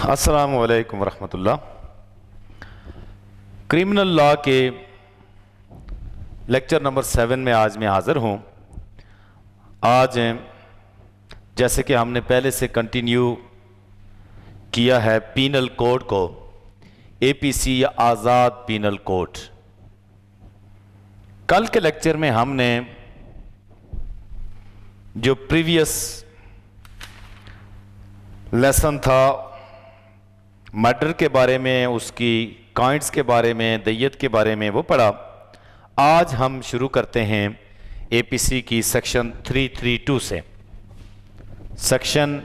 السلام علیکم ورحمۃ اللہ۔ کرمنل لا کے لیکچر نمبر 7 میں آج میں حاضر ہوں۔ آج جیسے کہ ہم نے پہلے سے کنٹینیو کیا ہے پینل کوڈ کو، اے پی سی یا آزاد پینل کوڈ۔ کل کے لیکچر میں ہم نے جو پریویس لیسن تھا مرڈر کے بارے میں، اس کی کائنٹس کے بارے میں، دیت کے بارے میں وہ پڑھا۔ آج ہم شروع کرتے ہیں اے پی سی کی سیکشن 332 سے۔ Section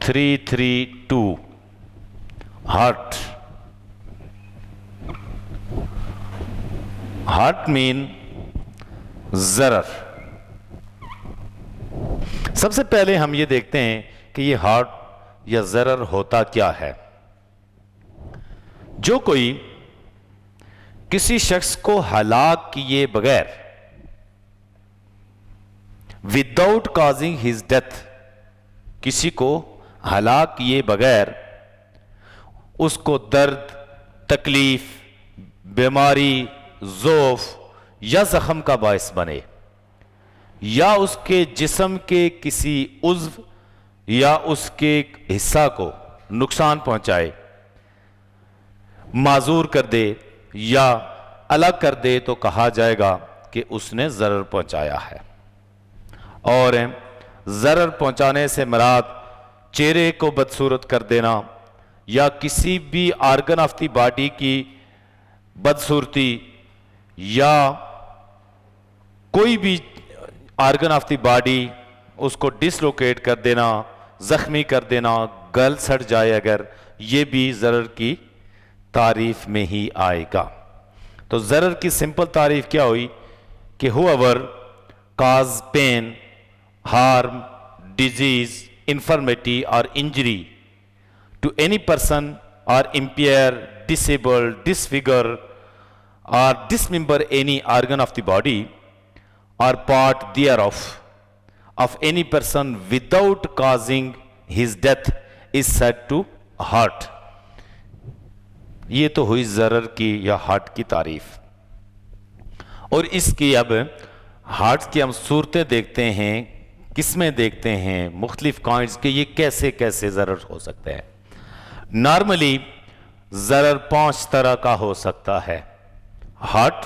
332 heart. ہارٹ مین ضرر۔ سب سے پہلے ہم یہ دیکھتے ہیں کہ یہ ہارٹ یا ضرر ہوتا کیا ہے۔ جو کوئی کسی شخص کو ہلاک کیے بغیر وداؤٹ کازنگ ہز ڈیتھ، کسی کو ہلاک کیے بغیر اس کو درد، تکلیف، بیماری، ضعف یا زخم کا باعث بنے، یا اس کے جسم کے کسی عضو یا اس کے حصہ کو نقصان پہنچائے، معذور کر دے یا الگ کر دے، تو کہا جائے گا کہ اس نے ضرر پہنچایا ہے۔ اور ضرر پہنچانے سے مراد چہرے کو بدصورت کر دینا یا کسی بھی آرگن آف دی باڈی کی بدصورتی یا کوئی بھی آرگن آف دی باڈی اس کو ڈسلوکیٹ کر دینا، زخمی کر دینا، گل سڑ جائے اگر، یہ بھی ضرر کی تعریف میں ہی آئے گا۔ تو ضرر کی سمپل تعریف کیا ہوئی کہ whoever cause pain, harm, disease, infirmity or injury to any person or impair, disable, disfigure or dismember any organ of the body or part thereof of any person without causing his death is said to hurt۔ یہ تو ہوئی ضرر کی یا heart کی تعریف۔ اور اس کی اب ہارٹ کی ہم صورتیں دیکھتے ہیں، قسمیں دیکھتے ہیں مختلف کائنٹس کے، یہ کیسے کیسے ضرر ہو سکتے ہیں۔ نارملی ضرر 5 طرح کا ہو سکتا ہے۔ ہارٹ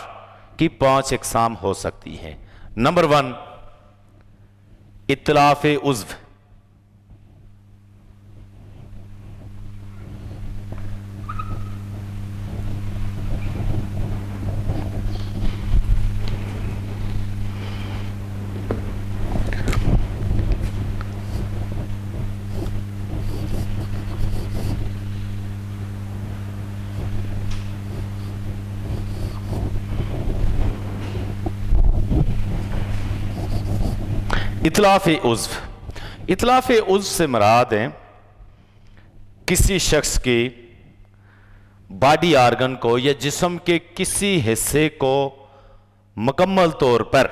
کی 5 اقسام ہو سکتی ہیں۔ نمبر 1، اتلاف عضو۔ اتلاف عضو۔ اتلاف عضو سے مراد ہے کسی شخص کی باڈی آرگن کو یا جسم کے کسی حصے کو مکمل طور پر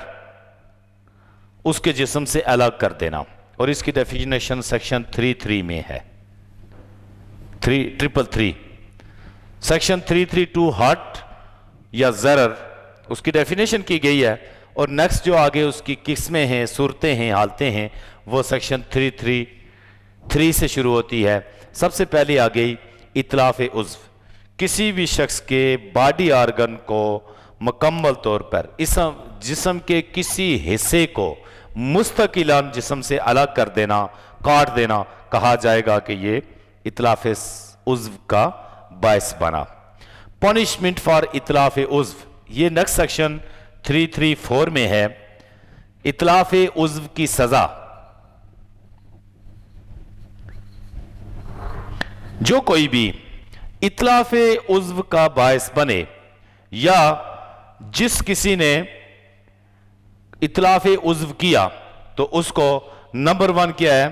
اس کے جسم سے الگ کر دینا، اور اس کی ڈیفینیشن سیکشن 33 میں ہے، 333۔ سیکشن 332 ہارٹ یا ضرر، اس کی ڈیفینیشن کی گئی ہے، اور نیکسٹ جو آگے اس کی قسمیں ہیں، صورتیں ہیں، حالتیں ہیں، وہ سیکشن 333 سے شروع ہوتی ہے۔ سب سے پہلے آ گئی اتلاف عضو۔ کسی بھی شخص کے باڈی آرگن کو مکمل طور پر اس جسم کے کسی حصے کو مستقلاً جسم سے الگ کر دینا، کاٹ دینا، کہا جائے گا کہ یہ اتلاف عضو کا باعث بنا۔ پنشمنٹ فار اتلاف عضو، یہ نیکسٹ سیکشن 334 میں ہے۔ اتلاف عضو کی سزا، جو کوئی بھی اتلاف عضو کا باعث بنے یا جس کسی نے اتلاف عضو کیا، تو اس کو نمبر 1 کیا ہے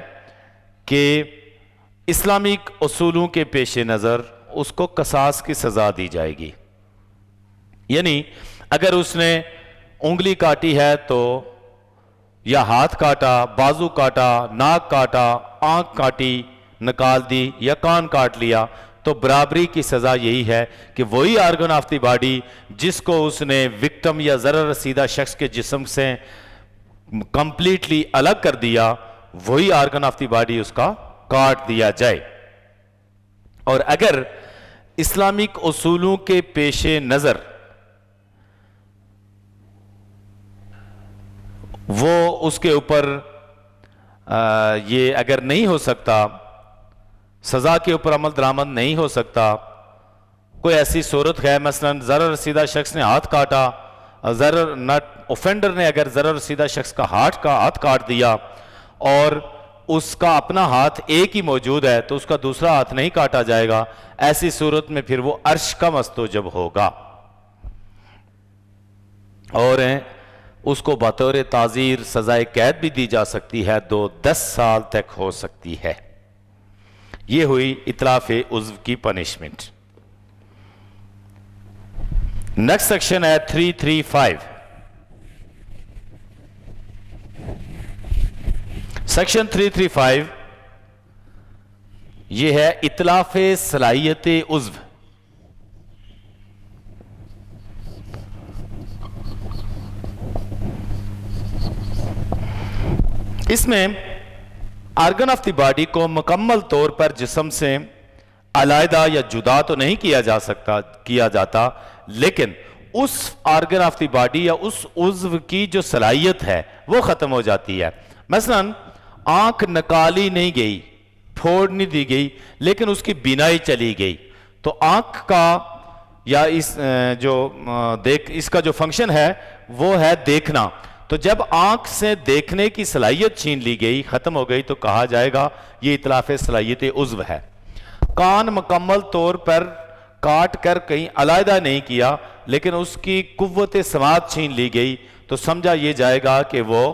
کہ اسلامک اصولوں کے پیش نظر اس کو قصاص کی سزا دی جائے گی۔ یعنی اگر اس نے انگلی کاٹی ہے تو یا ہاتھ کاٹا، بازو کاٹا، ناک کاٹا، آنکھ کاٹی، نکال دی یا کان کاٹ لیا تو برابری کی سزا یہی ہے کہ وہی آرگن آف دی باڈی جس کو اس نے وکٹم یا ضرر رسیدہ شخص کے جسم سے کمپلیٹلی الگ کر دیا وہی آرگن آف دی باڈی اس کا کاٹ دیا جائے. اور اگر اسلامک اصولوں کے پیش نظر وہ اس کے اوپر یہ اگر نہیں ہو سکتا, سزا کے اوپر عمل درآمد نہیں ہو سکتا, کوئی ایسی صورت ہے مثلا ضرر رسیدہ شخص نے ہاتھ کاٹا, اوفینڈر نے اگر ضرر رسیدہ شخص کا ہاتھ کاٹ دیا اور اس کا اپنا ہاتھ ایک ہی موجود ہے تو اس کا دوسرا ہاتھ نہیں کاٹا جائے گا, ایسی صورت میں پھر وہ عرش کا مستوجب ہوگا اور اس کو بطور تعزیر سزائے قید بھی دی جا سکتی ہے, 10 سال تک ہو سکتی ہے. یہ ہوئی اتلاف عضو کی پنشمنٹ. نیکسٹ سیکشن ہے 335. سیکشن 335 یہ ہے اتلاف صلاحیت عضو. اس میں آرگن آف دی باڈی کو مکمل طور پر جسم سے علیحدہ یا جدا تو نہیں کیا جاتا, لیکن اس آرگن آف دی باڈی یا اس عضو کی جو صلاحیت ہے وہ ختم ہو جاتی ہے. مثلا آنکھ نکالی نہیں گئی, پھوڑ نہیں دی گئی, لیکن اس کی بینائی چلی گئی, تو آنکھ کا یا اس کا جو فنکشن ہے وہ ہے دیکھنا. تو جب آنکھ سے دیکھنے کی صلاحیت چھین لی گئی, ختم ہو گئی, تو کہا جائے گا یہ اتلاف صلاحیت عضو ہے. کان مکمل طور پر کاٹ کر کہیں علیحدہ نہیں کیا لیکن اس کی قوت سماعت چھین لی گئی تو سمجھا یہ جائے گا کہ وہ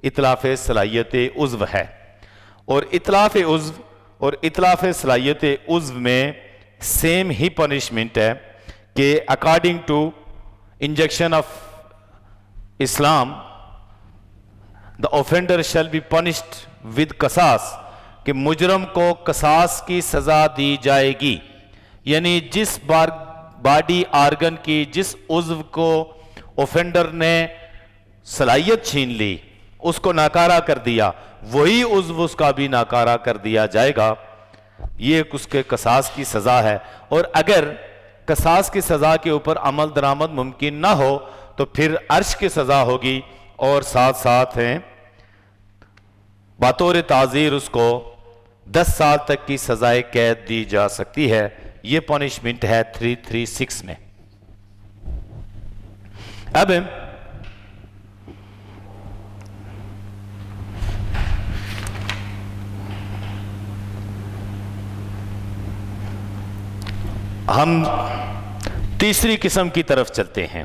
اتلاف صلاحیت عضو ہے. اور اتلاف عضو اور اتلاف صلاحیت عضو میں سیم ہی پنشمنٹ ہے کہ according to injunction of Islam the offender shall be punished with قصاص, کہ مجرم کو قصاص کی سزا دی جائے گی. یعنی جس باڈی آرگن کی جس عضو کو اوفینڈر نے صلاحیت چھین لی, اس کو ناکارہ کر دیا, وہی عضو اس کا بھی ناکارہ کر دیا جائے گا. یہ اس کے قصاص کی سزا ہے. اور اگر قصاص کی سزا کے اوپر عمل درآمد ممکن نہ ہو تو پھر عرش کی سزا ہوگی اور ساتھ ساتھ ہیں بطور تعزیر اس کو 10 سال تک کی سزائے قید دی جا سکتی ہے. یہ پنشمنٹ ہے 336 میں. اب ہم تیسری قسم کی طرف چلتے ہیں.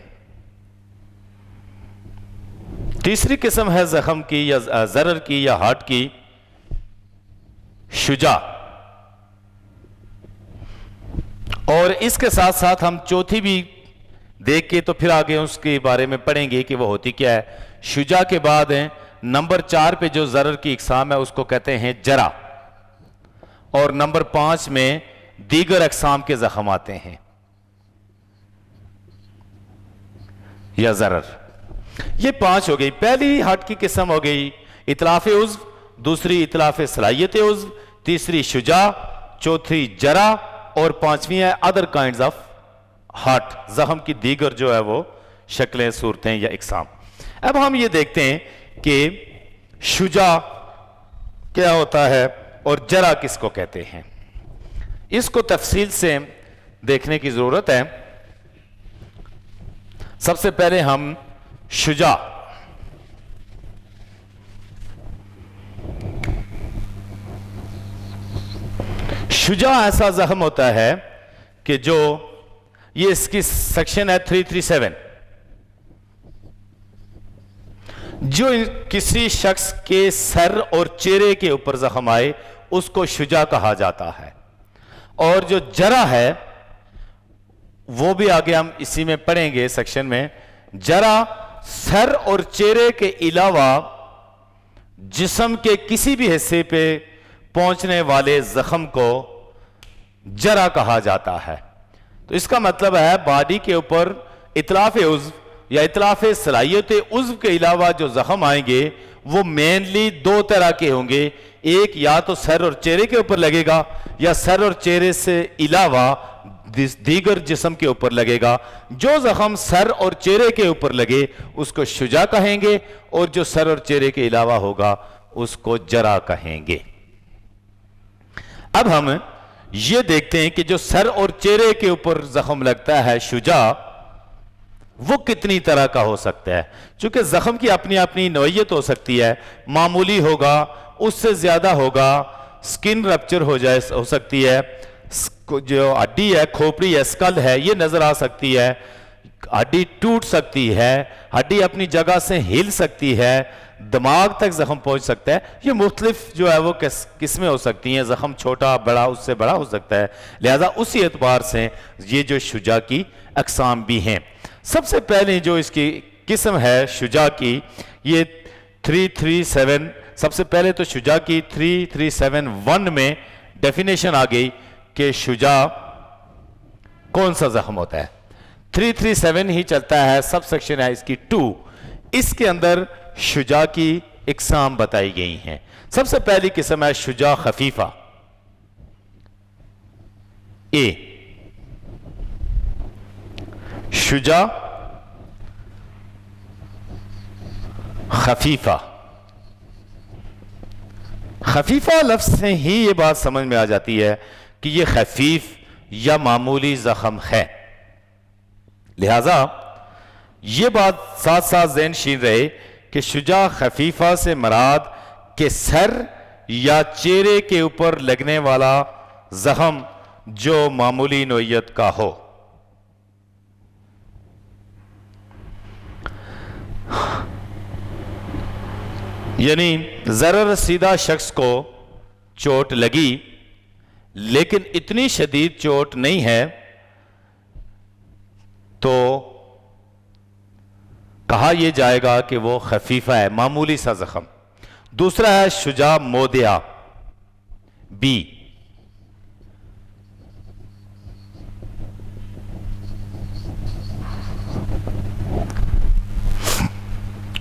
تیسری قسم ہے زخم کی یا ضرر کی یا ہارٹ کی شجاع. اور اس کے ساتھ ساتھ ہم چوتھی بھی دیکھ کے تو پھر آگے اس کے بارے میں پڑھیں گے کہ وہ ہوتی کیا ہے. شجاع کے بعد نمبر 4 پہ جو ضرر کی اقسام ہے اس کو کہتے ہیں جرح, اور نمبر 5 میں دیگر اقسام کے زخم آتے ہیں یا ضرر. یہ 5 ہو گئی. پہلی ہارٹ کی قسم ہو گئی اتلاف عضو, دوسری اتلاف صلاحیت عضو, تیسری شجاع, چوتھی جرح, اور 5ویں ہے ادر کائنڈز آف ہارٹ, زخم کی دیگر جو ہے وہ شکلیں, صورتیں یا اقسام. اب ہم یہ دیکھتے ہیں کہ شجاع کیا ہوتا ہے اور جرح کس کو کہتے ہیں. اس کو تفصیل سے دیکھنے کی ضرورت ہے. سب سے پہلے ہم شجاع ایسا زخم ہوتا ہے کہ جو یہ اس کی سیکشن ہے 337, جو کسی شخص کے سر اور چہرے کے اوپر زخم آئے اس کو شجاع کہا جاتا ہے. اور جو جرح ہے وہ بھی آگے ہم اسی میں پڑھیں گے سیکشن میں. جرح سر اور چہرے کے علاوہ جسم کے کسی بھی حصے پہ پہنچنے والے زخم کو جرح کہا جاتا ہے۔ تو اس کا مطلب ہے باڈی کے اوپر اتلاف عضو یا اتلاف صلاحیت عضو کے علاوہ جو زخم آئیں گے وہ مینلی دو طرح کے ہوں گے، ایک یا تو سر اور چہرے کے اوپر لگے گا یا سر اور چہرے سے علاوہ دیگر جسم کے اوپر لگے گا۔ جو زخم سر اور چہرے کے اوپر لگے اس کو شجاع کہیں گے، اور جو سر اور چہرے کے علاوہ ہوگا اس کو جرح کہیں گے۔ اب ہم یہ دیکھتے ہیں کہ جو سر اور چہرے کے اوپر زخم لگتا ہے شجاع، وہ کتنی طرح کا ہو سکتا ہے۔ چونکہ زخم کی اپنی اپنی نوعیت ہو سکتی ہے، معمولی ہوگا، اس سے زیادہ ہوگا، سکن رپچر ہو سکتی ہے، جو ہڈی ہے، کھوپڑی ہے، اسکل ہے، یہ نظر آ سکتی ہے، ہڈی ٹوٹ سکتی ہے، ہڈی اپنی جگہ سے ہل سکتی ہے، دماغ تک زخم پہنچ سکتا ہے۔ یہ مختلف جو ہے وہ قسمیں ہو سکتی ہیں، زخم چھوٹا بڑا اس سے بڑا ہو سکتا ہے، لہذا اسی اعتبار سے یہ جو شجاع کی اقسام بھی ہیں۔ سب سے پہلے جو اس کی قسم ہے شجاع کی، یہ 337، سب سے پہلے تو شجاع کی 3371 میں ڈیفینیشن آ گئی کہ شجاع کون سا زخم ہوتا ہے۔ 337 ہی چلتا ہے، سب سیکشن ہے اس کی 2، اس کے اندر شجاع کی اقسام بتائی گئی ہیں۔ سب سے پہلی قسم ہے شجاع خفیفہ، اے، شجاع خفیفہ۔ خفیفہ لفظ سے ہی یہ بات سمجھ میں آ جاتی ہے کہ یہ خفیف یا معمولی زخم ہے، لہذا یہ بات ساتھ ساتھ ذہن نشین رہے کہ شجاع خفیفہ سے مراد کہ سر یا چہرے کے اوپر لگنے والا زخم جو معمولی نوعیت کا ہو۔ یعنی ذرا رسیدہ شخص کو چوٹ لگی لیکن اتنی شدید چوٹ نہیں ہے تو کہا یہ جائے گا کہ وہ خفیفہ ہے، معمولی سا زخم۔ دوسرا ہے شجاع مودع، بی،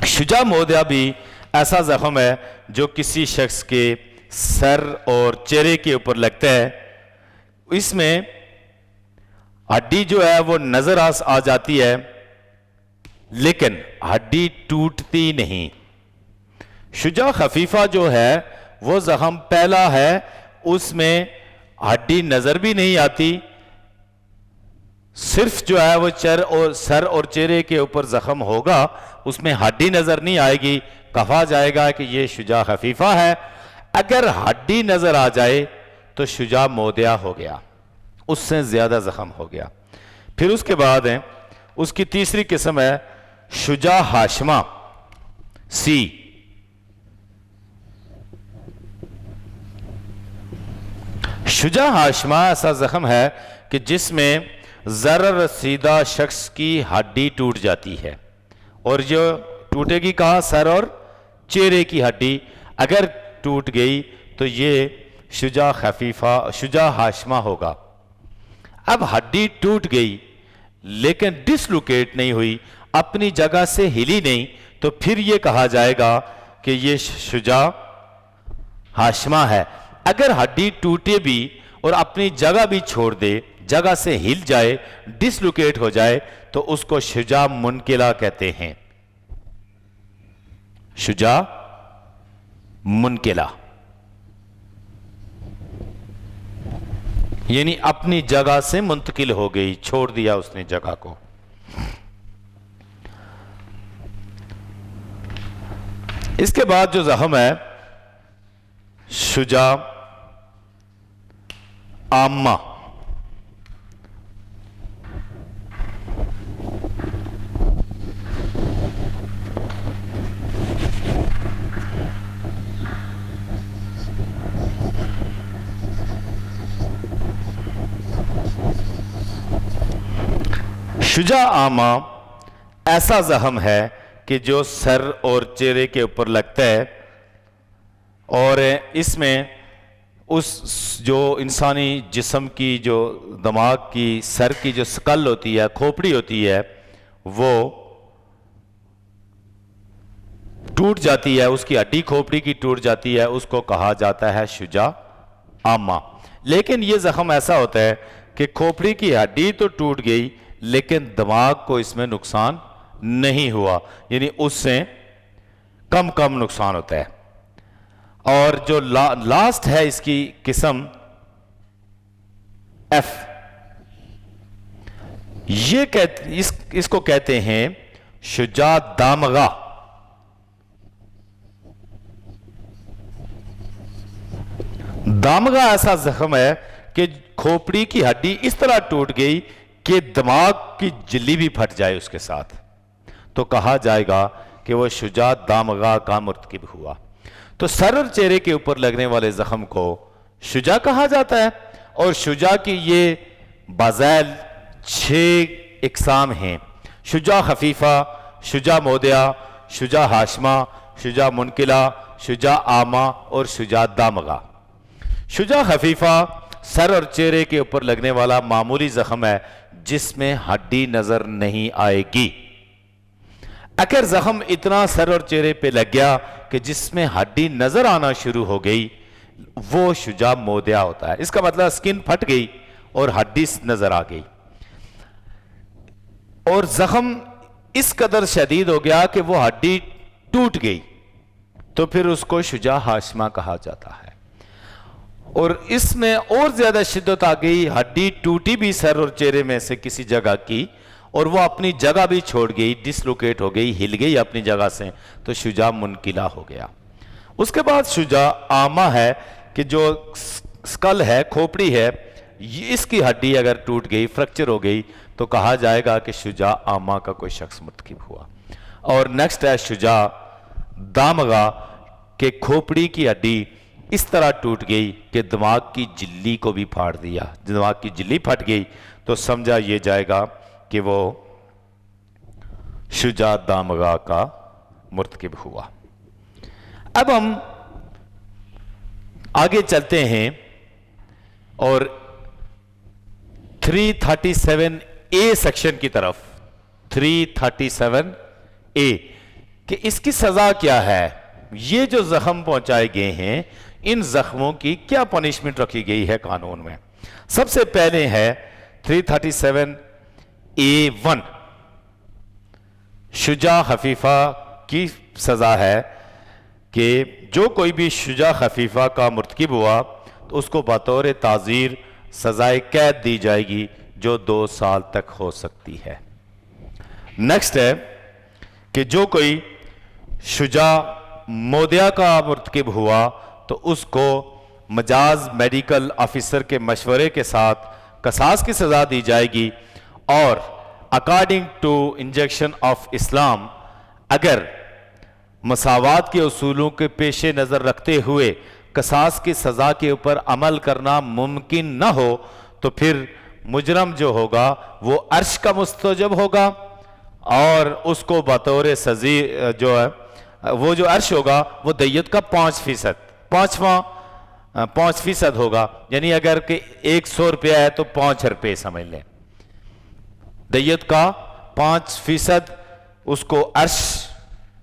شجاع مودع بھی ایسا زخم ہے جو کسی شخص کے سر اور چہرے کے اوپر لگتا ہے، اس میں ہڈی جو ہے وہ نظر آ جاتی ہے لیکن ہڈی ٹوٹتی نہیں۔ شجاع خفیفہ جو ہے وہ زخم پہلا ہے، اس میں ہڈی نظر بھی نہیں آتی، صرف جو ہے وہ سر اور چہرے کے اوپر زخم ہوگا، اس میں ہڈی نظر نہیں آئے گی، کہا جائے گا کہ یہ شجاع خفیفہ ہے۔ اگر ہڈی نظر آ جائے تو شجاع مودع ہو گیا، اس سے زیادہ زخم ہو گیا۔ پھر اس کے بعد ہے اس کی تیسری قسم ہے شجاع ہاشمہ، سی، شجاع ہاشمہ ایسا زخم ہے کہ جس میں ذرا رسیدہ شخص کی ہڈی ٹوٹ جاتی ہے، اور جو ٹوٹے گی کہاں؟ سر اور چہرے کی ہڈی اگر ٹوٹ گئی تو یہ شجاع خفیفہ، شجاع ہاشمہ ہوگا۔ اب ہڈی ٹوٹ گئی لیکن ڈسلوکیٹ نہیں ہوئی، اپنی جگہ سے ہلی نہیں، تو پھر یہ کہا جائے گا کہ یہ شجاع ہاشمہ ہے۔ اگر ہڈی ٹوٹے بھی اور اپنی جگہ بھی چھوڑ دے، جگہ سے ہل جائے، ڈسلوکیٹ ہو جائے، تو اس کو شجاع منقلہ کہتے ہیں، شجاع منقلہ، یعنی اپنی جگہ سے منتقل ہو گئی، چھوڑ دیا اس نے جگہ کو۔ اس کے بعد جو زخم ہے شجاع عامہ، شجاع عامہ ایسا زخم ہے کہ جو سر اور چہرے کے اوپر لگتا ہے، اور اس میں اس جو انسانی جسم کی جو دماغ کی سر کی جو سکل ہوتی ہے، کھوپڑی ہوتی ہے، وہ ٹوٹ جاتی ہے، اس کی ہڈی کھوپڑی کی ٹوٹ جاتی ہے، اس کو کہا جاتا ہے شجاع عامہ۔ لیکن یہ زخم ایسا ہوتا ہے کہ کھوپڑی کی ہڈی تو ٹوٹ گئی لیکن دماغ کو اس میں نقصان نہیں ہوا، یعنی اس سے کم نقصان ہوتا ہے۔ اور جو لاسٹ ہے اس کی قسم ایف، اس کو کہتے ہیں شجاع دامغہ۔ دامغہ ایسا زخم ہے کہ کھوپڑی کی ہڈی اس طرح ٹوٹ گئی کہ دماغ کی جھلی بھی پھٹ جائے اس کے ساتھ، تو کہا جائے گا کہ وہ شجاع دامغہ کا مرتکب ہوا۔ تو سر اور چہرے کے اوپر لگنے والے زخم کو شجاع کہا جاتا ہے، اور شجاع کی یہ بذیل 6 اقسام ہیں: شجاع خفیفہ، شجاع مودعہ، شجاع ہاشمہ، شجاع منقلہ، شجاع عامہ اور شجاع دامغہ۔ شجاع خفیفہ سر اور چہرے کے اوپر لگنے والا معمولی زخم ہے جس میں ہڈی نظر نہیں آئے گی۔ اگر زخم اتنا سر اور چہرے پہ لگ گیا کہ جس میں ہڈی نظر آنا شروع ہو گئی، وہ شجاع مودعہ ہوتا ہے۔ اس کا مطلب سکن پھٹ گئی اور ہڈی نظر آ گئی، اور زخم اس قدر شدید ہو گیا کہ وہ ہڈی ٹوٹ گئی، تو پھر اس کو شجاع ہاشمہ کہا جاتا ہے۔ اور اس میں اور زیادہ شدت آ گئی، ہڈی ٹوٹی بھی سر اور چہرے میں سے کسی جگہ کی، اور وہ اپنی جگہ بھی چھوڑ گئی، ڈسلوکیٹ ہو گئی، ہل گئی اپنی جگہ سے، تو شجاع منقلہ ہو گیا۔ اس کے بعد شجاع عامہ ہے کہ جو سکل ہے، کھوپڑی ہے، اس کی ہڈی اگر ٹوٹ گئی، فریکچر ہو گئی، تو کہا جائے گا کہ شجاع عامہ کا کوئی شخص مرتکب ہوا۔ اور نیکسٹ ہے شجاع دامغہ کہ کھوپڑی کی ہڈی اس طرح ٹوٹ گئی کہ دماغ کی جھلی کو بھی پھاڑ دیا، دماغ کی جھلی پھٹ گئی، تو سمجھا یہ جائے گا کہ وہ شجاع دامغہ کا مرتکب ہوا۔ اب ہم آگے چلتے ہیں اور 337A سیکشن کی طرف۔ 337A کہ اس کی سزا کیا ہے، یہ جو زخم پہنچائے گئے ہیں ان زخموں کی کیا پنشمنٹ رکھی گئی ہے قانون میں۔ سب سے پہلے ہے 337A1، شجاع خفیفہ کی سزا ہے کہ جو کوئی بھی شجاع خفیفہ کا مرتکب ہوا تو اس کو بطور تعزیر سزائے قید دی جائے گی جو 2 سال تک ہو سکتی ہے۔ نیکسٹ ہے کہ جو کوئی شجاع مودعہ کا مرتکب ہوا تو اس کو مجاز میڈیکل آفیسر کے مشورے کے ساتھ قصاص کی سزا دی جائے گی، اور اکارڈنگ ٹو انجیکشن آف اسلام اگر مساوات کے اصولوں کے پیش نظر رکھتے ہوئے قصاص کی سزا کے اوپر عمل کرنا ممکن نہ ہو تو پھر مجرم جو ہوگا وہ عرش کا مستوجب ہوگا، اور اس کو بطور سزا جو ہے وہ جو عرش ہوگا وہ دیت کا 5% ہوگا، یعنی اگر کہ 100 روپیہ ہے تو 5 روپے سمجھ لیں، دیت کا 5% اس کو عرش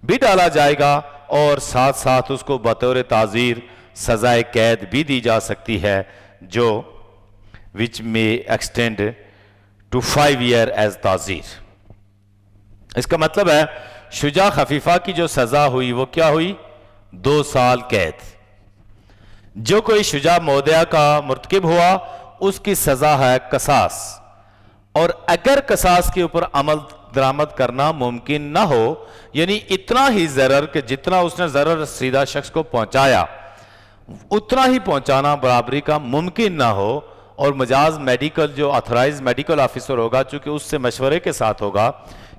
بھی ڈالا جائے گا، اور ساتھ ساتھ اس کو بطور تعزیر سزائے قید بھی دی جا سکتی ہے جو which may extend to 5 years as تعزیر۔ اس کا مطلب ہے شجاع خفیفہ کی جو سزا ہوئی وہ کیا ہوئی؟ 2 سال قید۔ جو کوئی شجاع مودعہ کا مرتکب ہوا اس کی سزا ہے قصاص، اور اگر قصاص کے اوپر عمل درآمد کرنا ممکن نہ ہو، یعنی اتنا ہی ضرر کہ جتنا اس نے ضرر رسیدہ شخص کو پہنچایا اتنا ہی پہنچانا برابری کا ممکن نہ ہو، اور مجاز میڈیکل جو آتھرائز میڈیکل آفیسر ہوگا چونکہ اس سے مشورے کے ساتھ ہوگا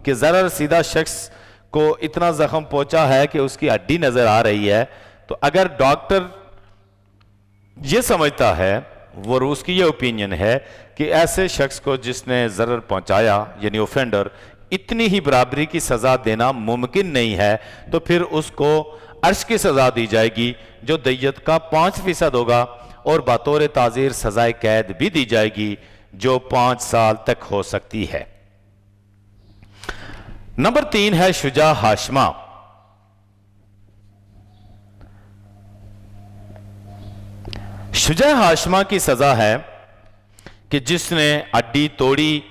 کہ ضرر رسیدہ شخص کو اتنا زخم پہنچا ہے کہ اس کی ہڈی نظر آ رہی ہے، تو اگر ڈاکٹر یہ سمجھتا ہے، وہ اس کی یہ اوپینین ہے کہ ایسے شخص کو جس نے ضرر پہنچایا یعنی اوفینڈر اتنی ہی برابری کی سزا دینا ممکن نہیں ہے، تو پھر اس کو عرش کی سزا دی جائے گی جو دیت کا 5% ہوگا، اور بطور تعزیر سزائے قید بھی دی جائے گی جو 5 سال تک ہو سکتی ہے۔ نمبر 3 ہے شجاع ہاشمہ۔ شجاع ہاشمہ کی سزا ہے کہ جس نے ہڈی توڑی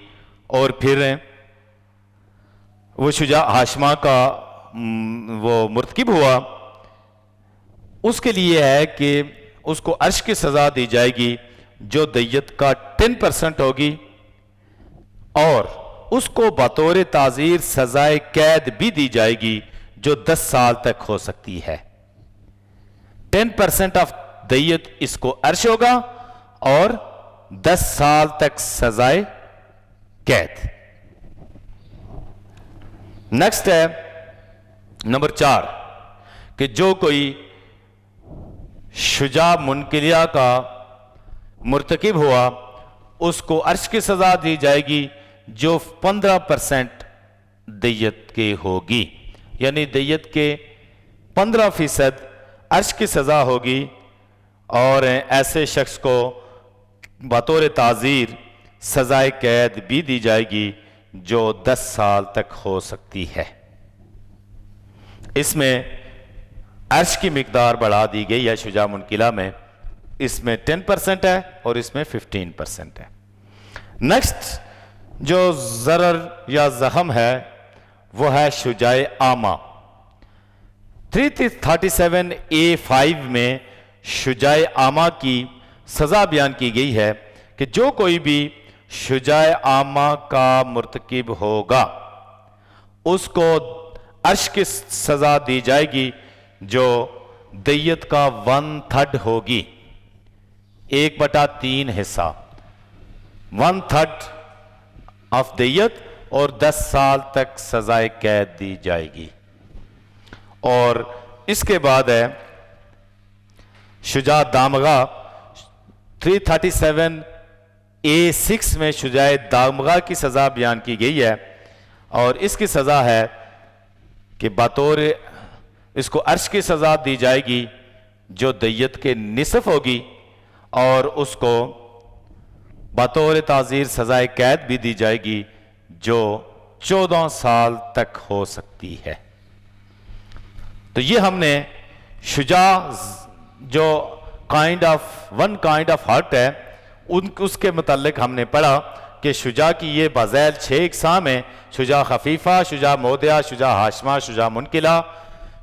اور پھر وہ شجاع ہاشمہ کا وہ مرتکب ہوا، اس کے لیے ہے کہ اس کو عرش کی سزا دی جائے گی جو دیت کا 10% ہوگی، اور اس کو بطور تعزیر سزائے قید بھی دی جائے گی جو 10 سال تک ہو سکتی ہے۔ 10% آف دیت اس کو عرش ہوگا اور 10 سال تک سزائے قید۔ نیکسٹ ہے نمبر 4 کہ جو کوئی شجاع منقلہ کا مرتکب ہوا اس کو عرش کی سزا دی جائے گی جو 15% دیت کی ہوگی، یعنی دیت کے 15% عرش کی سزا ہوگی، اور ایسے شخص کو بطور تعزیر سزائے قید بھی دی جائے گی جو 10 سال تک ہو سکتی ہے۔ اس میں عرش کی مقدار بڑھا دی گئی ہے شجاع منقلہ میں، اس میں 10% ہے اور اس میں 15% ہے۔ نیکسٹ جو ضرر یا زخم ہے وہ ہے شجاع عامہ۔ 337A5 میں شجاع عامہ کی سزا بیان کی گئی ہے کہ جو کوئی بھی شجاع عامہ کا مرتکب ہوگا اس کو عرش کی سزا دی جائے گی جو دیت کا 1/3 ہوگی، 1/3 حصہ، 1/3 آف دیت، اور 10 سال تک سزائے قید دی جائے گی۔ اور اس کے بعد ہے شجاع دامغہ۔ 337A6 میں شجاع دامغہ کی سزا بیان کی گئی ہے، اور اس کی سزا ہے کہ بطور اس کو عرش کی سزا دی جائے گی جو دیت کے نصف ہوگی، اور اس کو بطور تعزیر سزائے قید بھی دی جائے گی جو 14 سال تک ہو سکتی ہے۔ تو یہ ہم نے شجاع جو ون کائنڈ آف ہرٹ ہے اس کے متعلق ہم نے پڑھا کہ شجاع کی یہ بذیل 6 اقسام ہیں: شجاع خفیفہ، شجاع مودع، شجاع ہاشمہ، شجاع منقلہ،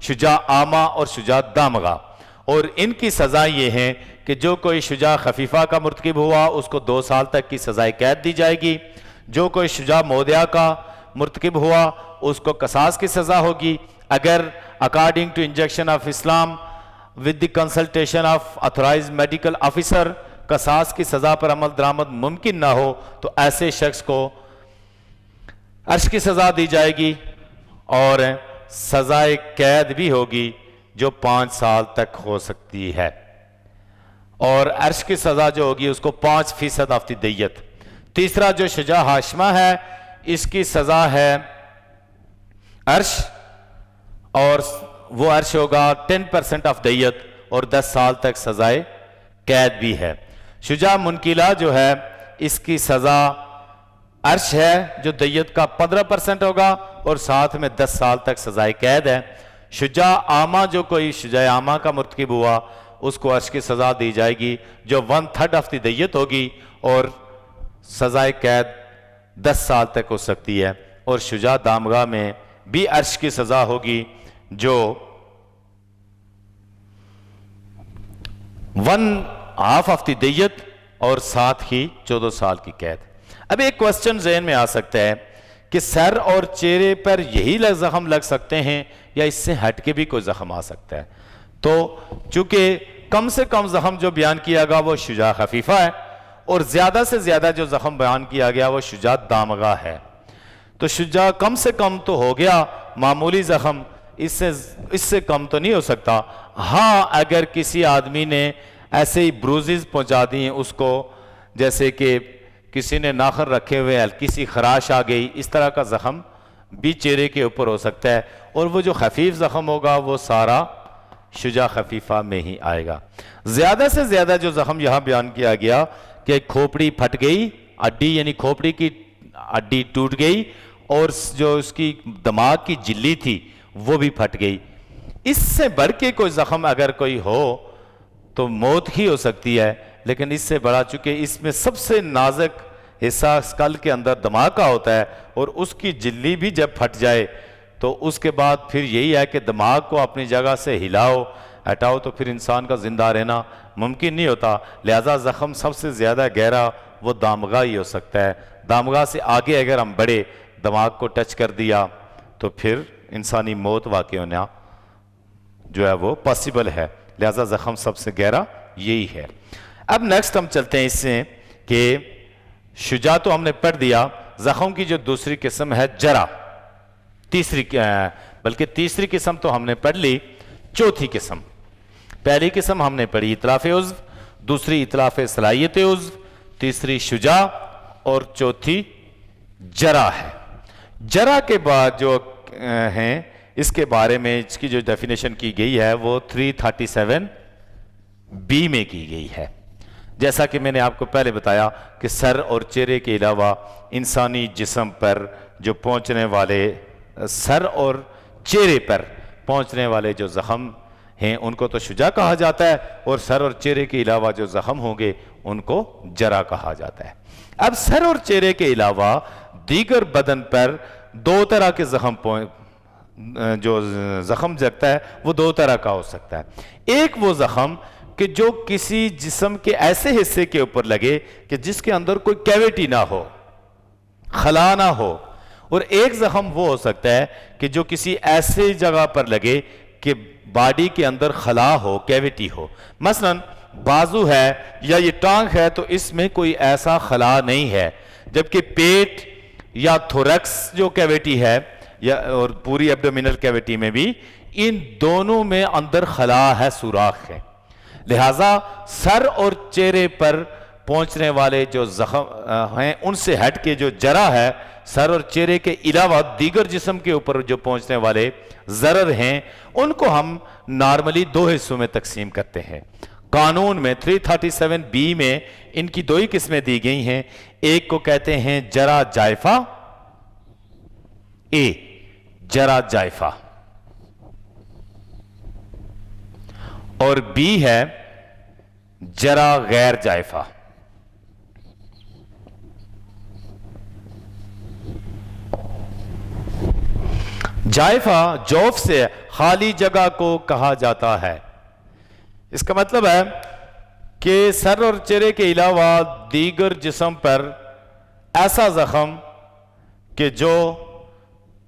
شجاع عامہ اور شجاع دامغہ۔ اور ان کی سزا یہ ہے کہ جو کوئی شجاع خفیفہ کا مرتکب ہوا اس کو 2 سال تک کی سزائے قید دی جائے گی، جو کوئی شجاع مودع کا مرتکب ہوا اس کو قصاص کی سزا ہوگی اگر according to injunction of Islam with the consultation of authorised medical officer قصاص کی سزا پر عمل درآمد ممکن نہ ہو تو ایسے شخص کو عرش کی سزا دی جائے گی اور سزائے قید بھی ہوگی جو 5 سال تک ہو سکتی ہے، اور عرش کی سزا جو ہوگی اس کو 5% آف دی دیت۔ تیسرا جو شجاع ہاشمہ ہے اس کی سزا ہے عرش، اور وہ عرش ہوگا 10% آف دیت اور 10 سال تک سزائے قید بھی ہے۔ شجاع منقلہ جو ہے اس کی سزا عرش ہے جو دیت کا 15% ہوگا اور ساتھ میں 10 سال تک سزائے قید ہے۔ شجاع عامہ جو کوئی شجاع عامہ کا مرتکب ہوا اس کو عرش کی سزا دی جائے گی جو 1/3 آف دی دیت ہوگی اور سزائے قید 10 سال تک ہو سکتی ہے، اور شجاع دامغہ میں بھی عرش کی سزا ہوگی جو 1/2 آف دی دیت اور ساتھ ہی 14 سال کی قید۔ اب ایک کوسچن ذہن میں آ سکتا ہے کہ سر اور چہرے پر یہی زخم لگ سکتے ہیں یا اس سے ہٹ کے بھی کوئی زخم آ سکتا ہے؟ تو چونکہ کم سے کم زخم جو بیان کیا گیا وہ شجاع خفیفہ ہے اور زیادہ سے زیادہ جو زخم بیان کیا گیا وہ شجاع دامغہ ہے، تو شجاع کم سے کم تو ہو گیا معمولی زخم، اس سے کم تو نہیں ہو سکتا۔ ہاں اگر کسی آدمی نے ایسے ہی بروزز پہنچا دی ہیں اس کو، جیسے کہ کسی نے ناخن رکھے ہوئے ہلکی سی خراش آ گئی، اس طرح کا زخم بھی چہرے کے اوپر ہو سکتا ہے، اور وہ جو خفیف زخم ہوگا وہ سارا شجا خفیفہ میں ہی آئے گا۔ زیادہ سے زیادہ جو زخم یہاں بیان کیا گیا کہ کھوپڑی پھٹ گئی، اڈی یعنی کھوپڑی کی اڈی ٹوٹ گئی، اور جو اس کی دماغ کی جلی تھی وہ بھی پھٹ گئی۔ اس سے بڑھ کے کوئی زخم اگر کوئی ہو تو موت ہی ہو سکتی ہے، لیکن اس سے بڑا چونکہ اس میں سب سے نازک حصہ اسکل کے اندر دماغ کا ہوتا ہے، اور اس کی جلی بھی جب پھٹ جائے تو اس کے بعد پھر یہی ہے کہ دماغ کو اپنی جگہ سے ہلاؤ ہٹاؤ تو پھر انسان کا زندہ رہنا ممکن نہیں ہوتا۔ لہذا زخم سب سے زیادہ گہرا وہ دامغہ ہی ہو سکتا ہے۔ دامغہ سے آگے اگر ہم بڑھے، دماغ کو ٹچ کر دیا تو پھر انسانی موت واقع ہونا جو ہے وہ پاسبل ہے۔ لہذا زخم سب سے گہرا یہی ہے۔ اب نیکسٹ ہم چلتے ہیں اس سے کہ شجاع تو ہم نے پڑھ دیا، زخم کی جو دوسری قسم ہے جرح، تیسری قسم تو ہم نے پڑھ لی، چوتھی قسم۔ پہلی قسم ہم نے پڑھی اتلاف عضو، دوسری اتلاف صلاحیت عضو، تیسری شجاع، اور چوتھی جرح ہے۔ جرح کے بعد جو ہیں اس کے بارے میں اس کی جو ڈیفینیشن کی گئی ہے وہ 337 بی میں کی گئی ہے۔ جیسا کہ میں نے آپ کو پہلے بتایا کہ سر اور چہرے کے علاوہ انسانی جسم پر جو پہنچنے والے سر اور چہرے پر پہنچنے والے جو زخم ہیں ان کو تو شجاع کہا جاتا ہے، اور سر اور چہرے کے علاوہ جو زخم ہوں گے ان کو جرح کہا جاتا ہے۔ اب سر اور چہرے کے علاوہ دیگر بدن پر دو طرح کے جو زخم جگتا ہے وہ دو طرح کا ہو سکتا ہے۔ ایک وہ زخم کہ جو کسی جسم کے ایسے حصے کے اوپر لگے کہ جس کے اندر کوئی کیویٹی نہ ہو، خلا نہ ہو، اور ایک زخم وہ ہو سکتا ہے کہ جو کسی ایسے جگہ پر لگے کہ باڈی کے اندر خلا ہو، کیویٹی ہو۔ مثلا بازو ہے یا یہ ٹانگ ہے تو اس میں کوئی ایسا خلا نہیں ہے، جبکہ پیٹ یا تھوریکس جو کیویٹی ہے یا اور پوری ایبڈومینل کیویٹی میں بھی ان دونوں میں اندر خلا ہے، سوراخ ہے۔ لہٰذا سر اور چہرے پر پہنچنے والے جو زخم ہیں ان سے ہٹ کے جو جرح ہے، سر اور چہرے کے علاوہ دیگر جسم کے اوپر جو پہنچنے والے ضرر ہیں ان کو ہم نارملی دو حصوں میں تقسیم کرتے ہیں۔ قانون میں 337 بی میں ان کی دو ہی قسمیں دی گئی ہیں، ایک کو کہتے ہیں جرح جائفہ، جرح جائفہ، اور بی ہے جرح غیر جائفہ۔ جائفہ جوف سے خالی جگہ کو کہا جاتا ہے۔ اس کا مطلب ہے کہ سر اور چہرے کے علاوہ دیگر جسم پر ایسا زخم کہ جو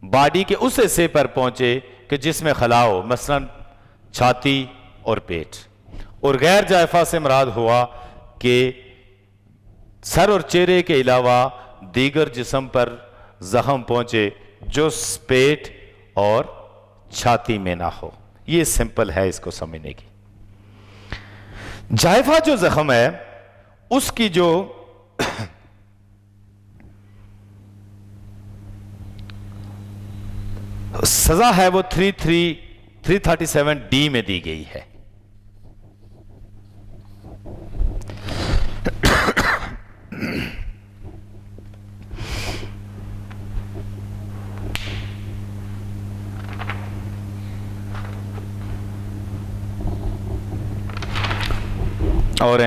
باڈی کے اس حصے پر پہنچے کہ جس میں خلا ہو، مثلا چھاتی اور پیٹ۔ اور غیر جائفہ سے مراد ہوا کہ سر اور چہرے کے علاوہ دیگر جسم پر زخم پہنچے جو پیٹ اور چھاتی میں نہ ہو۔ یہ سمپل ہے اس کو سمجھنے کی۔ جائفہ جو زخم ہے اس کی جو سزا ہے وہ 337 ڈی میں دی گئی ہے۔ اور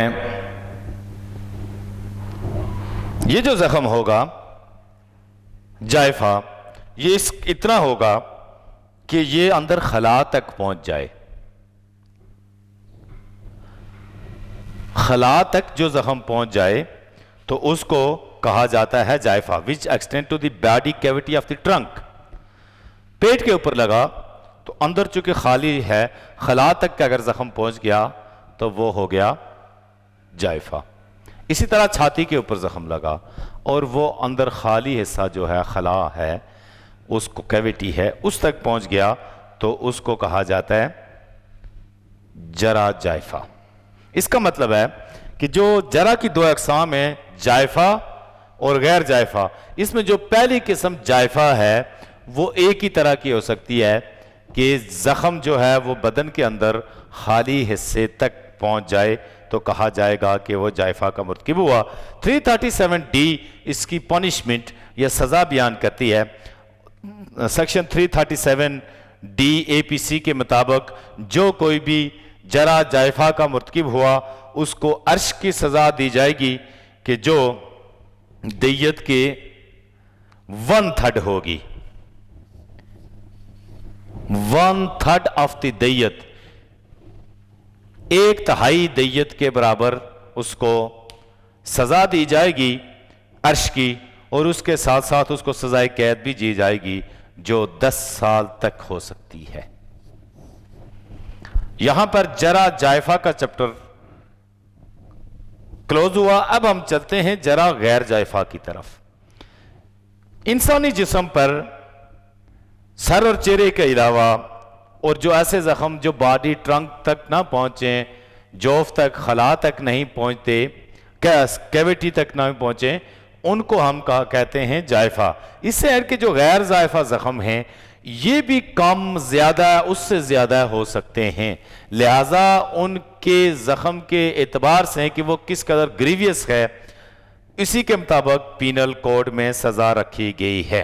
یہ جو زخم ہوگا جائفہ، یہ اتنا ہوگا کہ یہ اندر خلا تک پہنچ جائے۔ خلا تک جو زخم پہنچ جائے تو اس کو کہا جاتا ہے جائفہ، which extend to the body cavity of the trunk۔ پیٹ کے اوپر لگا تو اندر چونکہ خالی ہے، خلا تک کا اگر زخم پہنچ گیا تو وہ ہو گیا جائفہ۔ اسی طرح چھاتی کے اوپر زخم لگا اور وہ اندر خالی حصہ جو ہے، خلا ہے، اس کو کیویٹی ہے، اس تک پہنچ گیا تو اس کو کہا جاتا ہے جرح جائفہ۔ اس کا مطلب ہے کہ جو جرح کی دو اقسام ہیں، جائفہ اور غیر جائفہ، اس میں جو پہلی قسم جائفہ ہے وہ ایک ہی طرح کی ہو سکتی ہے کہ زخم جو ہے وہ بدن کے اندر خالی حصے تک پہنچ جائے تو کہا جائے گا کہ وہ جائفہ کا مرتکب ہوا۔ 337D اس کی پنشمنٹ یا سزا بیان کرتی ہے۔ سیکشن 337D APC کے مطابق جو کوئی بھی جرح جائفہ کا مرتکب ہوا اس کو عرش کی سزا دی جائے گی کہ جو دیت کے 1/3 ہوگی، 1/3 آف دی دیت، 1/3 دیت کے برابر اس کو سزا دی جائے گی عرش کی، اور اس کے ساتھ ساتھ اس کو سزائے قید بھی دی جائے گی جو 10 سال تک ہو سکتی ہے۔ یہاں پر جرح جائفہ کا چپٹر کلوز ہوا۔ اب ہم چلتے ہیں جرح غیر جائفہ کی طرف۔ انسانی جسم پر سر اور چہرے کے علاوہ اور جو ایسے زخم جو باڈی ٹرنک تک نہ پہنچیں، جوف تک، خلا تک نہیں پہنچتے، کیویٹی تک نہ پہنچیں، ان کو ہم کہتے ہیں جائفہ۔ اس سے ہٹ کے جو غیر جائفہ زخم ہیں یہ بھی کم زیادہ اس سے زیادہ ہو سکتے ہیں، لہٰذا ان کے زخم کے اعتبار سے کہ وہ کس قدر گریویس ہے اسی کے مطابق پینل کوڈ میں سزا رکھی گئی ہے۔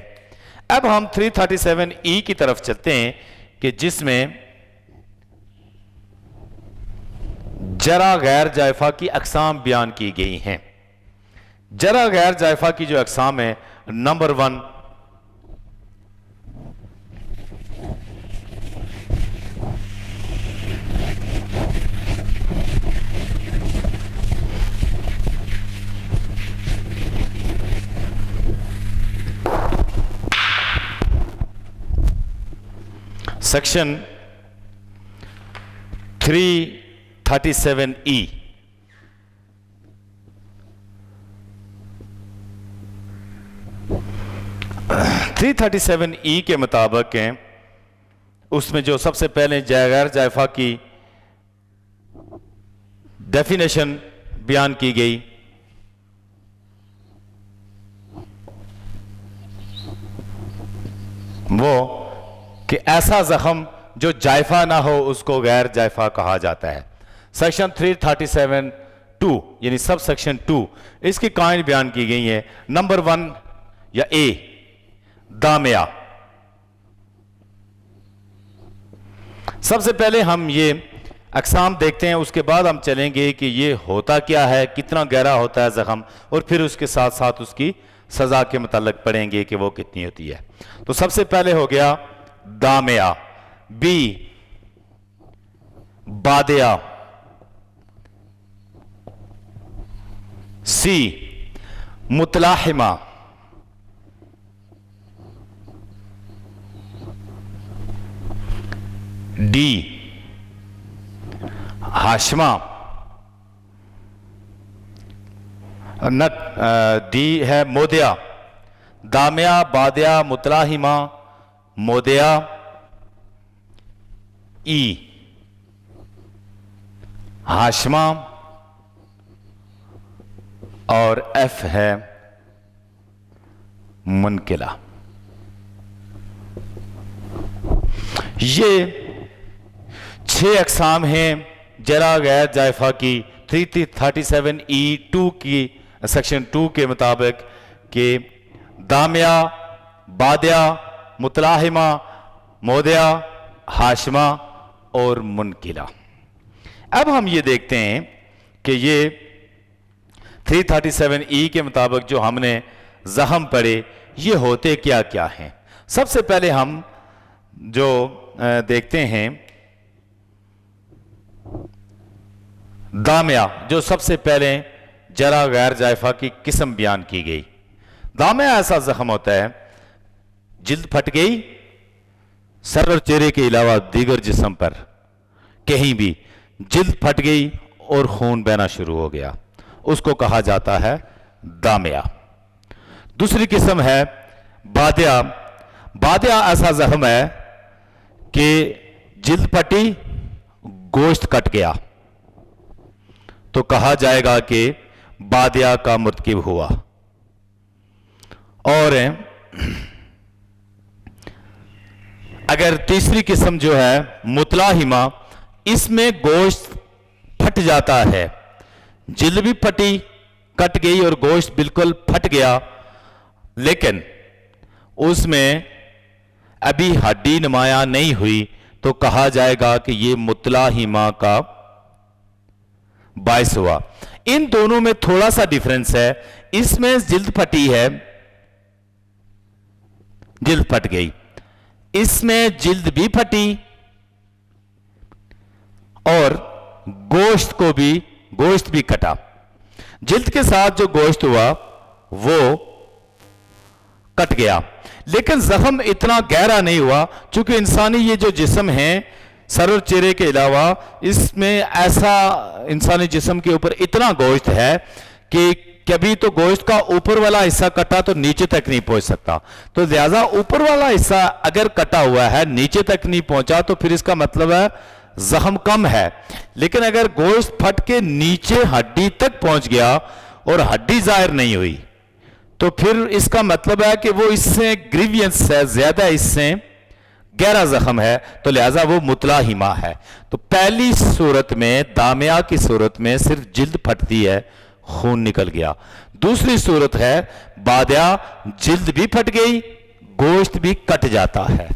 اب ہم 337E کی طرف چلتے ہیں کہ جس میں جرح غیر جائفہ کی اقسام بیان کی گئی ہیں۔ جرح غیر جائفہ کی جو اقسام ہیں، نمبر 1 سیکشن 337E 337E کے مطابق ہیں، اس میں جو سب سے پہلے غیر جائفہ کی ڈیفینیشن بیان کی گئی، وہ کہ ایسا زخم جو جائفہ نہ ہو اس کو غیر جائفہ کہا جاتا ہے۔ سیکشن 337(2) یعنی سب سیکشن 2 اس کی قائد بیان کی گئی ہے۔ نمبر 1 یا A، دامیہ۔ سب سے پہلے ہم یہ اقسام دیکھتے ہیں، اس کے بعد ہم چلیں گے کہ یہ ہوتا کیا ہے، کتنا گہرا ہوتا ہے زخم، اور پھر اس کے ساتھ ساتھ اس کی سزا کے متعلق پڑھیں گے کہ وہ کتنی ہوتی ہے۔ تو سب سے پہلے ہو گیا دامیہ، B بادیہ، C متلاحمہ، D ہاشمہ، D ہے مودیہ۔ دامیہ، بادیہ، متلاحمہ، مودیہ، E ہاشمہ، اور F ہے منکلہ۔ یہ 6 اقسام ہیں جرح غیر جائفہ کی 337E(2) کی سیکشن 2 کے مطابق، کہ دامیہ، بادیہ، متلاحمہ، مودیہ، ہاشمہ اور منکلہ۔ اب ہم یہ دیکھتے ہیں کہ یہ 337E کے مطابق جو ہم نے زخم پڑھے یہ ہوتے کیا کیا ہیں۔ سب سے پہلے ہم جو دیکھتے ہیں دامیہ، جو سب سے پہلے جرح غیر جائفہ کی قسم بیان کی گئی۔ دامیہ ایسا زخم ہوتا ہے جلد پھٹ گئی، سر اور چہرے کے علاوہ دیگر جسم پر کہیں بھی جلد پھٹ گئی اور خون بہنا شروع ہو گیا، اس کو کہا جاتا ہے دامیہ۔ دوسری قسم ہے بادیہ۔ بادیہ ایسا زخم ہے کہ جلد پھٹی، گوشت کٹ گیا، تو کہا جائے گا کہ بادیہ کا مرتکب ہوا۔ اور اگر تیسری قسم جو ہے متلاحمہ، اس میں گوشت پھٹ جاتا ہے، جلد بھی پھٹی، کٹ گئی اور گوشت بالکل پھٹ گیا، لیکن اس میں ابھی ہڈی نمایاں نہیں ہوئی، تو کہا جائے گا کہ یہ متلاحمہ کا باعث ہوا۔ ان دونوں میں تھوڑا سا ڈیفرنس ہے، اس میں جلد پھٹی ہے، جلد پھٹ گئی، اس میں جلد بھی پھٹی اور گوشت بھی کٹا۔ جلد کے ساتھ جو گوشت ہوا وہ کٹ گیا، لیکن زخم اتنا گہرا نہیں ہوا، چونکہ انسانی یہ جو جسم ہے، سر اور چہرے کے علاوہ اس میں ایسا انسانی جسم کے اوپر اتنا گوشت ہے کہ کبھی تو گوشت کا اوپر والا حصہ کٹا تو نیچے تک نہیں پہنچ سکتا، تو لہذا اوپر والا حصہ اگر کٹا ہوا ہے نیچے تک نہیں پہنچا تو پھر اس کا مطلب ہے زخم کم ہے، لیکن اگر گوشت پھٹ کے نیچے ہڈی تک پہنچ گیا اور ہڈی ظاہر نہیں ہوئی تو پھر اس کا مطلب ہے کہ وہ اس سے گریوینس ہے، زیادہ اس سے گہرا زخم ہے، تو لہذا وہ متلاحمہ ہے۔ تو پہلی صورت میں، دامیہ کی صورت میں صرف جلد پھٹتی ہے، خون نکل گیا۔ دوسری صورت ہے بادیہ، جلد بھی پھٹ گئی، گوشت بھی کٹ جاتا ہے،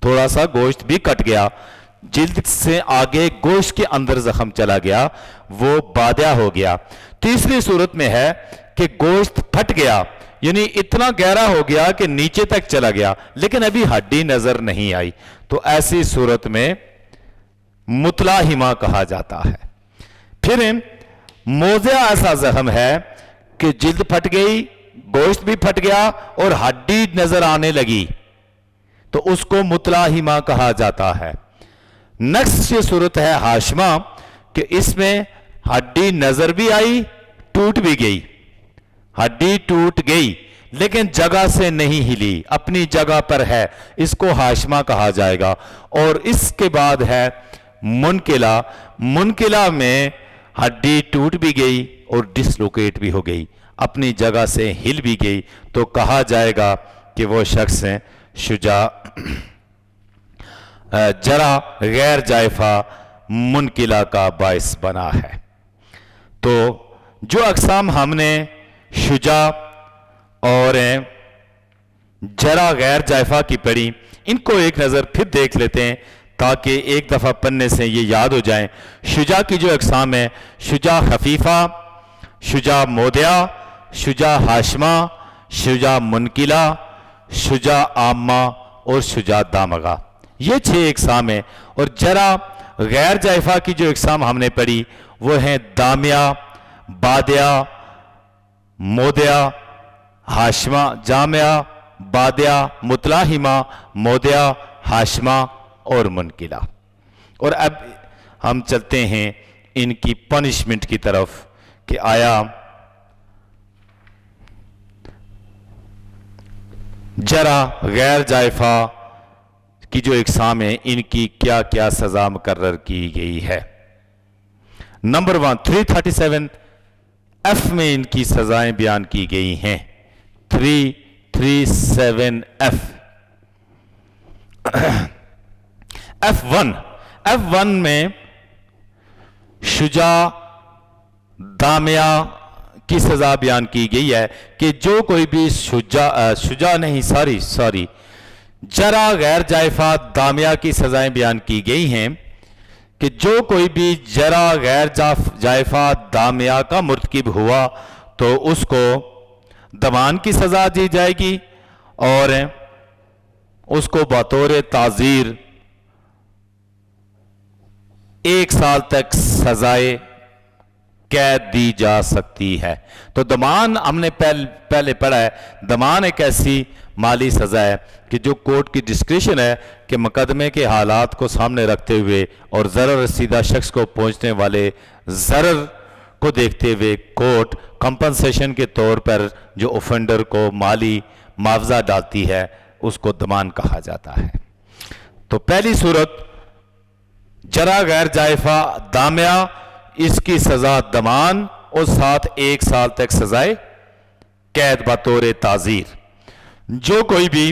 تھوڑا سا گوشت بھی کٹ گیا، جلد سے آگے گوشت کے اندر زخم چلا گیا، وہ بادیہ ہو گیا۔ تیسری صورت میں ہے کہ گوشت پھٹ گیا، یعنی اتنا گہرا ہو گیا کہ نیچے تک چلا گیا لیکن ابھی ہڈی نظر نہیں آئی، تو ایسی صورت میں متلاحمہ کہا جاتا ہے۔ پھر موضع ایسا زخم ہے کہ جلد پھٹ گئی، گوشت بھی پھٹ گیا اور ہڈی نظر آنے لگی، تو اس کو متلاحمہ کہا جاتا ہے۔ نیکسٹ یہ صورت ہے ہاشمہ، کہ اس میں ہڈی نظر بھی آئی، ٹوٹ بھی گئی، ہڈی ٹوٹ گئی لیکن جگہ سے نہیں ہلی، اپنی جگہ پر ہے، اس کو ہاشمہ کہا جائے گا۔ اور اس کے بعد ہے منقلہ، منقلہ میں ہڈی ٹوٹ بھی گئی اور ڈسلوکیٹ بھی ہو گئی، اپنی جگہ سے ہل بھی گئی، تو کہا جائے گا کہ وہ شخص شجاع جرح غیر جائفہ منقلہ کا باعث بنا ہے۔ تو جو اقسام ہم نے شجاع اور جرح غیر جائفہ کی پڑھی، ان کو ایک نظر پھر دیکھ لیتے ہیں تاکہ ایک دفعہ پڑھنے سے یہ یاد ہو جائیں۔ شجاع کی جو اقسام ہیں، شجاع خفیفہ، شجاع مودعہ، شجاع ہاشمہ، شجاع منقلہ، شجاع عامہ اور شجاع دامغہ، یہ 6 اقسام ہیں۔ اور جرح غیر جائفہ کی جو اقسام ہم نے پڑھی وہ ہیں دامیہ، بادیہ، مودعہ، ہاشمہ، جامعہ، بادیہ، متلاحمہ، مودعہ، ہاشمہ اور منقلہ۔ اور اب ہم چلتے ہیں ان کی پنشمنٹ کی طرف کہ آیا جرح غیر جائفہ کی جو اقسام ہیں ان کی کیا کیا سزا مقرر کی گئی ہے۔ نمبر 1، 337 ایف میں ان کی سزائیں بیان کی گئی ہیں۔ 337 F1 میں شجاع دامیہ کی سزا بیان کی گئی ہے کہ جو کوئی بھی جرح غیر جائفہ دامیہ کی سزائیں بیان کی گئی ہیں کہ جو کوئی بھی جرح غیر جائفہ دامیہ کا مرتکب ہوا تو اس کو دمان کی سزا دی جائے گی اور اس کو بطور تعزیر 1 سال تک سزائے قید دی جا سکتی ہے۔ تو دمان ہم نے پہلے پڑھا ہے، دمان ایک ایسی مالی سزا ہے کہ جو کورٹ کی ڈسکریشن ہے کہ مقدمے کے حالات کو سامنے رکھتے ہوئے اور ضرر رسیدہ شخص کو پہنچنے والے ضرر کو دیکھتے ہوئے کورٹ کمپنسیشن کے طور پر جو اوفینڈر کو مالی معاوضہ ڈالتی ہے اس کو دمان کہا جاتا ہے۔ تو پہلی صورت جرح غیر جائفہ دامیہ، اس کی سزا دمان اور ساتھ 1 سال تک سزائے قید بطور تعزیر۔ جو کوئی بھی